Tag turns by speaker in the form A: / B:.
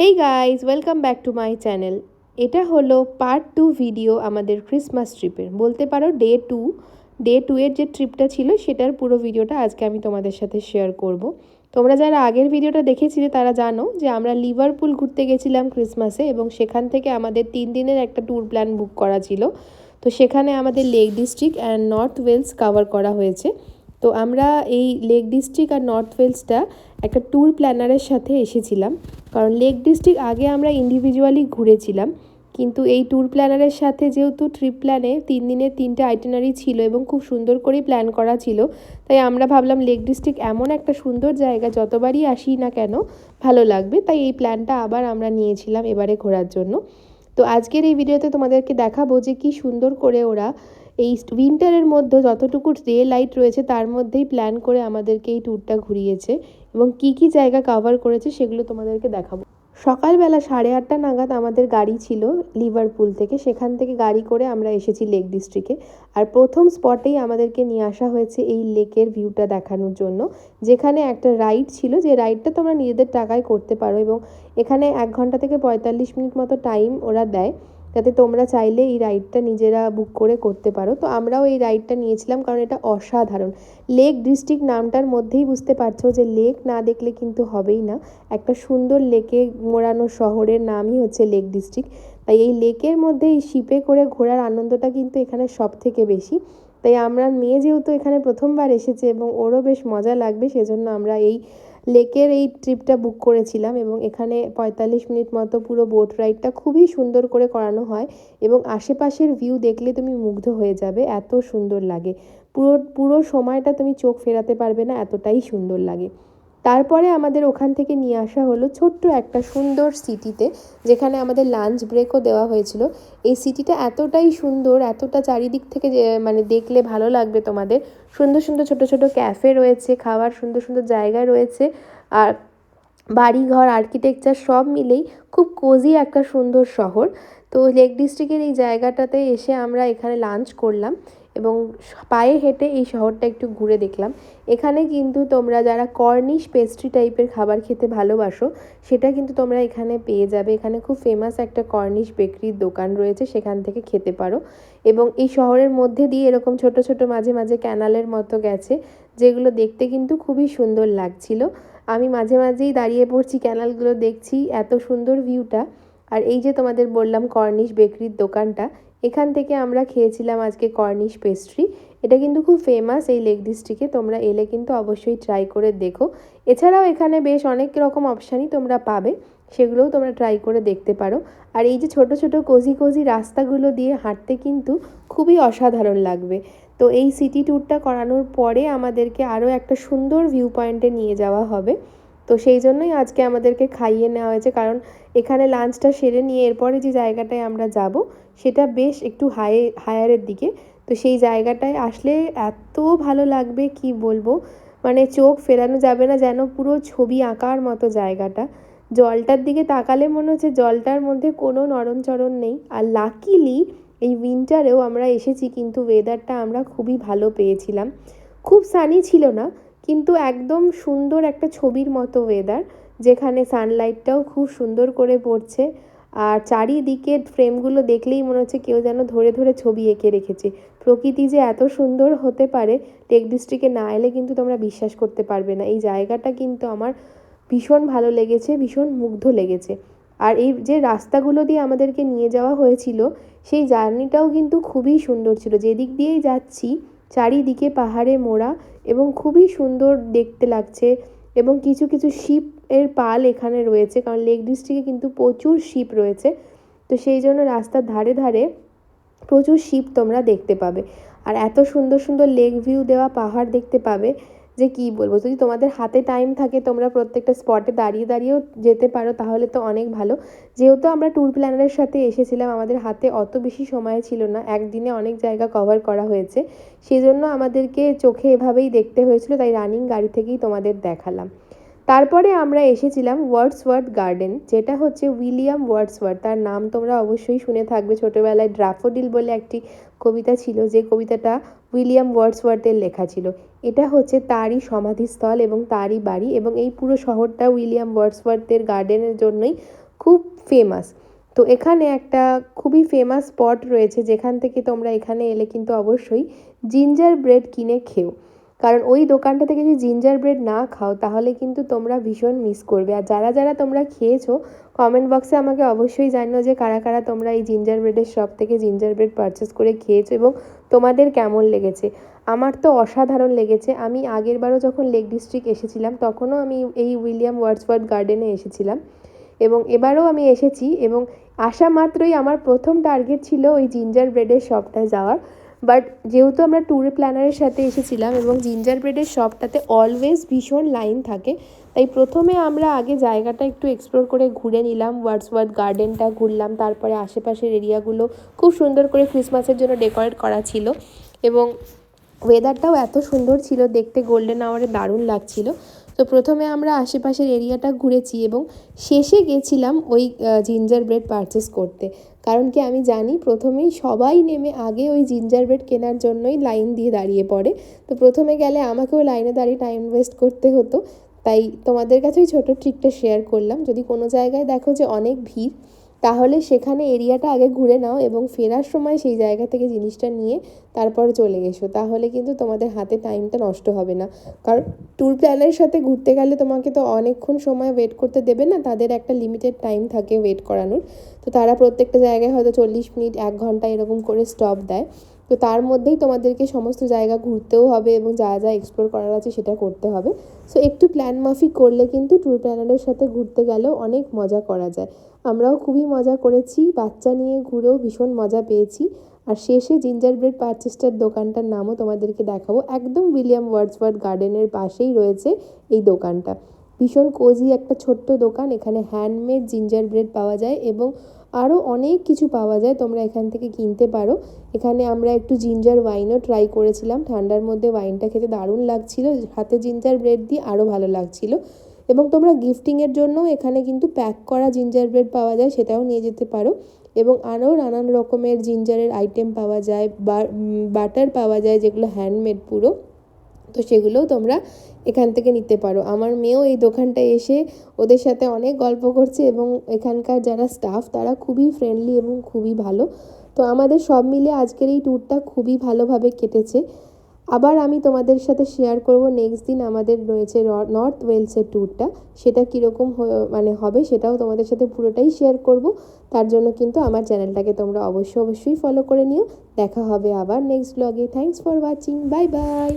A: Hey guys, welcome back to my channel. এটা হলো part 2 video আমাদের ক্রিসমাস ট্রিপের, বলতে পারো ডে টু এর যে ট্রিপটা ছিল সেটার পুরো ভিডিওটা আজকে আমি তোমাদের সাথে শেয়ার করব। তোমরা যারা আগের ভিডিওটা দেখেছিলে তারা জানো যে আমরা লিভারপুল ঘুরতে গেছিলাম ক্রিসমাসে, এবং সেখান থেকে আমাদের 3 দিনের একটা ট্যুর প্ল্যান বুক করা ছিল। তো সেখানে আমাদের Lake District and North Wales cover করা হয়েছে। তো আমরা এই লেক ডিস্ট্রিক্ট আর নর্থ ওয়েলসটা একটা ট্যুর প্ল্যানারের সাথে এসেছিলাম, কারণ লেক ডিস্ট্রিক্ট আগে আমরা ইন্ডিভিজুয়ালি ঘুরেছিলাম, কিন্তু এই ট্যুর প্ল্যানারের সাথে যেহেতু ট্রিপ প্ল্যানে 3 দিনের 3টে আইটিনারি ছিল এবং খুব সুন্দর করেই প্ল্যান করা ছিল, তাই আমরা ভাবলাম লেক ডিস্ট্রিক্ট এমন একটা সুন্দর জায়গা, যতবারই আসি না কেন ভালো লাগবে, তাই এই প্ল্যানটা আবার আমরা নিয়েছিলাম এবারে ঘোরার জন্য। তো আজকের এই ভিডিওতে তোমাদেরকে দেখাবো যে কী সুন্দর করে ওরা এই উইন্টারের মধ্যে যতটুকু ডে লাইট রয়েছে তার মধ্যেই প্ল্যান করে আমাদেরকে এই ট্যুরটা ঘুরিয়েছে, এবং কী কী জায়গা কভার করেছে সেগুলো তোমাদেরকে দেখাবো। সকালবেলা 8:30 নাগাদ আমাদের গাড়ি ছিল লিভারপুল থেকে, সেখান থেকে গাড়ি করে আমরা এসেছি লেক ডিস্ট্রিক্টে। আর প্রথম স্পটেই আমাদেরকে নিয়ে আসা হয়েছে এই লেকের ভিউটা দেখানোর জন্য, যেখানে একটা রাইড ছিল, যে রাইডটা তোমরা নিজেদের টাকায় করতে পারো, এবং এখানে 1 ঘন্টা থেকে 45 মিনিট মতো টাইম ওরা দেয়, যাতে তোমরা চাইলে এই রাইডটা নিজেরা বুক করে করতে পারো। তো আমরাও এই রাইডটা নিয়েছিলাম, কারণ এটা অসাধারণ। লেক ডিস্ট্রিক্ট নামটার মধ্যেই বুঝতে পারছো যে লেক না দেখলে কিন্তু হবেই না। একটা সুন্দর লেকে মোড়ানো শহরের নামই হচ্ছে লেক ডিস্ট্রিক্ট, তাই এই লেকের মধ্যে এই শিপে করে ঘোরার আনন্দটা কিন্তু এখানে সব থেকে বেশি। তাই আমরা মেয়ে যেহেতু এখানে প্রথমবার এসেছে এবং ওরও বেশ মজা লাগবে, সেজন্য আমরা এই লেকের এই ট্রিপটা বুক করেছিলাম। এবং এখানে 45 মিনিট মতো পুরো বোট রাইডটা খুবই সুন্দর করে করানো হয়, এবং আশেপাশের ভিউ দেখলে তুমি মুগ্ধ হয়ে যাবে, এত সুন্দর লাগে। পুরো পুরো সময়টা তুমি চোখ ফেরাতে পারবে না, এতটাই সুন্দর লাগে। তারপরে আমাদের ওখান থেকে নিয়ে আসা হলো ছোট্ট একটা সুন্দর সিটিতে, যেখানে আমাদের লাঞ্চ ব্রেকও দেওয়া হয়েছিল। এই সিটিটা এতটাই সুন্দর, এতটা চারিদিক থেকে মানে দেখলে ভালো লাগবে তোমাদের। সুন্দর সুন্দর ছোট ছোট ক্যাফে রয়েছে, খাওয়ার সুন্দর সুন্দর জায়গা রয়েছে, আর বাড়িঘর আর্কিটেকচার সব মিলেই খুব কোজি একটা সুন্দর শহর। তো লেক ডিস্ট্রিক্টের এই জায়গাটাতে এসে আমরা এখানে লাঞ্চ করলাম, এবং পায়ে হেঁটে এই শহরটা একটু ঘুরে দেখলাম। এখানে কিন্তু তোমরা যারা কর্নিশ পেস্ট্রি টাইপের খাবার খেতে ভালোবাসো, সেটা কিন্তু তোমরা এখানে পেয়ে যাবে। এখানে খুব ফেমাস একটা কর্নিশ বেকারির দোকান রয়েছে, সেখান থেকে খেতে পারো। এবং এই শহরের মধ্যে দিয়ে এরকম ছোট ছোট মাঝে মাঝে ক্যানালের মতো গেছে, যেগুলো দেখতে কিন্তু খুবই সুন্দর লাগছিল। আমি মাঝে মাঝেই দাঁড়িয়ে পড়ছি, ক্যানালগুলো দেখছি, এত সুন্দর ভিউটা। আর এই যে তোমাদের বললাম কর্নিশ বেকারির দোকানটা, এখান থেকে আমরা খেয়েছিলাম আজকে কর্নিশ পেস্ট্রি। এটা কিন্তু খুব ফেমাস এই লেক ডিস্ট্রিক্টে, তোমরা এলে কিন্তু অবশ্যই ট্রাই করে দেখো। এছাড়াও এখানে বেশ অনেক রকম অপশানই তোমরা পাবে, সেগুলোও তোমরা ট্রাই করে দেখতে পারো। আর এই যে ছোট ছোট কোজি কোজি রাস্তাগুলো দিয়ে হাঁটতে কিন্তু খুবই অসাধারণ লাগবে। তো এই সিটি ট্যুরটা করানোর পরে আমাদেরকে আরও একটা সুন্দর ভিউ পয়েন্টে নিয়ে যাওয়া হবে। তো সেই জন্যই আজকে আমাদেরকে খাইয়ে নেওয়া হয়েছে, কারণ এখানে লাঞ্চটা সেরে নিয়ে এরপরে যে জায়গাটায় আমরা যাব সেটা বেশ একটু হায়ারের দিকে। তো সেই জায়গাটায় আসলে এত ভালো লাগবে কি বলবো, মানে চোখ ফেরানো যাবে না, যেন পুরো ছবি আঁকার মতো জায়গাটা। জলটার দিকে তাকালে মনে হচ্ছে জলটার মধ্যে কোনো নড়নচড়ন নেই। আর লাকিলি এই উইন্টারেও আমরা এসেছি, কিন্তু ওয়েদারটা আমরা খুবই ভালো পেয়েছিলাম। খুব সানি ছিল না, কিন্তু একদম সুন্দর একটা ছবির মতো ওয়েদার, যেখানে সানলাইটটাও খুব সুন্দর করে পড়ছে। আর চারিদিকে ফ্রেমগুলো দেখলেই মনে হচ্ছে কেউ যেন ধরে ধরে ছবি এঁকে রেখেছে। প্রকৃতি যে এত সুন্দর হতে পারে, লেক ডিস্ট্রিক্টে না এলে কিন্তু তোমরা বিশ্বাস করতে পারবে না। এই জায়গাটা কিন্তু আমার ভীষণ ভালো লেগেছে, ভীষণ মুগ্ধ লেগেছে। আর এই যে রাস্তাগুলো দিয়ে আমাদেরকে নিয়ে যাওয়া হয়েছিল, সেই জার্নিটাও কিন্তু খুবই সুন্দর ছিল। যেদিক দিয়েই যাচ্ছি চারিদিকে পাহাড়ে মোড়া, এবং খুবই সুন্দর দেখতে লাগছে। এবং কিছু কিছু শিপ এর পাল এখানে রয়েছে, কারণ লেক ডিস্ট্রিক্টে কিন্তু প্রচুর শিপ রয়েছে। তো সেই জন্য রাস্তার ধারে ধারে প্রচুর শিপ তোমরা দেখতে পাবে। আর এত সুন্দর সুন্দর লেক ভিউ দেওয়া পাহাড় দেখতে পাবে যে কী বলবো। যদি তোমাদের হাতে টাইম থাকে তোমরা প্রত্যেকটা স্পটে দাঁড়িয়ে দাঁড়িয়েও যেতে পারো, তাহলে তো অনেক ভালো। যেহেতু আমরা ট্যুর প্ল্যানারের সাথে এসেছিলাম, আমাদের হাতে অত বেশি সময় ছিল না, একদিনে অনেক জায়গা কভার করা হয়েছে, সেই জন্য আমাদেরকে চোখে এভাবেই দেখতে হয়েছিল, তাই রানিং গাড়ি থেকেই তোমাদের দেখালাম। তারপরে আমরা এসেছিলাম ওয়ার্ডসওয়ার্থ গার্ডেন, যেটা হচ্ছে উইলিয়াম ওয়ার্ডসওয়ার্থ। তার নাম তোমরা অবশ্যই শুনে থাকবে, ছোটোবেলায় ড্রাফোডিল বলে একটি কবিতা ছিল, যে কবিতাটা উইলিয়াম ওয়ার্ডসওয়ার্থের লেখা ছিল। এটা হচ্ছে তারই সমাধিস্থল এবং তারই বাড়ি, এবং এই পুরো শহরটা উইলিয়াম ওয়ার্ডসওয়ার্থের গার্ডেনের জন্যই খুব ফেমাস। তো এখানে একটা খুবই ফেমাস স্পট রয়েছে, যেখান থেকে তোমরা এখানে এলে কিন্তু অবশ্যই জিঞ্জার ব্রেড কিনে খেও। কারণ ওই দোকানটা থেকে যদি জিঞ্জার ব্রেড না খাও তাহলে কিন্তু তোমরা ভীষণ মিস করবে। আর যারা যারা তোমরা খেয়েছো কমেন্ট বক্সে আমাকে অবশ্যই জানিও যে কারা কারা তোমরা এই জিঞ্জার ব্রেডের শপ থেকে জিঞ্জার ব্রেড পারচেস করে খেয়েছো এবং তোমাদের কেমন লেগেছে। আমার তো অসাধারণ লেগেছে। আমি আগেরবারও যখন লেক ডিস্ট্রিক্ট এসেছিলাম তখনও আমি এই উইলিয়াম ওয়ার্ডসওয়ার্থ গার্ডেনে এসেছিলাম এবং এবারও আমি এসেছি এবং আসা মাত্রই আমার প্রথম টার্গেট ছিল ওই জিঞ্জার ব্রেডের শপটায় যাওয়ার। বাট যেহেতু আমরা ট্যুর প্ল্যানারের সাথে এসেছিলাম এবং জিঞ্জার ব্রেডের শপটাতে অলওয়েজ ভীষণ লাইন থাকে, তাই প্রথমে আমরা আগে জায়গাটা একটু এক্সপ্লোর করে ঘুরে নিলাম, ওয়ার্ডসওয়ার্থ গার্ডেনটা ঘুরলাম, তারপরে আশেপাশের এরিয়াগুলো খুব সুন্দর করে ক্রিসমাসের জন্য ডেকোরেট করা ছিল এবং ওয়েদারটাও এত সুন্দর ছিল, দেখতে গোল্ডেন আওয়ারে দারুণ লাগছিল। তো প্রথমে আমরা আশেপাশের এরিয়াটা ঘুরেছি এবং শেষে গেছিলাম ওই জিঞ্জার ব্রেড পারচেস করতে। কারণ কি আমি জানি প্রথমেই সবাই নেমে আগে ওই জিঞ্জার ব্রেড কেনার জন্যই লাইন দিয়ে দাঁড়িয়ে পড়ে। তো প্রথমে গেলে আমাকেও লাইনে দাঁড়িয়ে টাইম ওয়েস্ট করতে হতো, তাই তোমাদের কাছে ওই ছোটো ট্রিকটা শেয়ার করলাম। যদি কোনো জায়গায় দেখো যে অনেক ভিড় তাহলে সেখানে এরিয়াটা আগে ঘুরে নাও এবং ফেরার সময় সেই জায়গা থেকে জিনিসটা নিয়ে তারপর চলে এসো, তাহলে কিন্তু তোমাদের হাতে টাইমটা নষ্ট হবে না। কারণ ট্যুর প্ল্যানারের সাথে ঘুরতে গেলে তোমাকে তো অনেকক্ষণ সময় ওয়েট করতে দেবে না, তাদের একটা লিমিটেড টাইম থাকে ওয়েট করানোর। তো তারা প্রত্যেকটা জায়গায় হয়তো 40 মিনিট 1 ঘন্টা এরকম করে স্টপ দেয়। তো তার মধ্যেই তোমাদেরকে সমস্ত জায়গা ঘুরতেও হবে এবং যা যা এক্সপ্লোর করার আছে সেটা করতে হবে। সো একটু প্ল্যান মাফিক করলে কিন্তু ট্যুর প্ল্যানারের সাথে ঘুরতে গেলেও অনেক মজা করা যায়। আমরাও খুবই মজা করেছি, বাচ্চা নিয়ে ঘুরেও ভীষণ মজা পেয়েছি। আর শেষে জিঞ্জার ব্রেড পারচেসটার দোকানটার নামও তোমাদেরকে দেখাবো, একদম উইলিয়াম ওয়ার্ডসওয়ার্থ গার্ডেনের পাশেই রয়েছে এই দোকানটা। ভীষণ কোজি একটা ছোট্ট দোকান, এখানে হ্যান্ডমেড জিঞ্জার ব্রেড পাওয়া যায় এবং আরও অনেক কিছু পাওয়া যায়, তোমরা এখান থেকে কিনতে পারো। এখানে আমরা একটু জিঞ্জার ওয়াইনও ট্রাই করেছিলাম, ঠান্ডার মধ্যে ওয়াইনটা খেতে দারুণ লাগছিল, হাতে জিঞ্জার ব্রেড দিয়ে আরও ভালো লাগছিল। এবং তোমরা গিফটিংয়ের জন্য এখানে কিন্তু প্যাক করা জিঞ্জার ব্রেড পাওয়া যায়, সেটাও নিয়ে যেতে পারো। এবং আরও নানান রকমের জিঞ্জারের আইটেম পাওয়া যায়, বাটার পাওয়া যায় যেগুলো হ্যান্ডমেড পুরো, তো সেগুলোও তোমরা এখান থেকে নিতে পারো। আমার মেয়েও এই দোকানটায় এসে ওদের সাথে অনেক গল্প করছে এবং এখানকার যারা স্টাফ তারা খুবই ফ্রেন্ডলি এবং খুবই ভালো। তো আমাদের সব মিলে আজকের এই ট্যুরটা খুবই ভালোভাবে কেটেছে। আবার আমি তোমাদের সাথে শেয়ার করব নেক্সট দিন আমাদের রয়েছে নর্থ ওয়েলসের ট্যুরটা, সেটা কীরকম মানে হবে সেটাও তোমাদের সাথে পুরোটাই শেয়ার করব। তার জন্য কিন্তু আমার চ্যানেলটাকে তোমরা অবশ্যই ফলো করে নিও। দেখা হবে আবার নেক্সট ব্লগে। Thanks for watching, bye bye.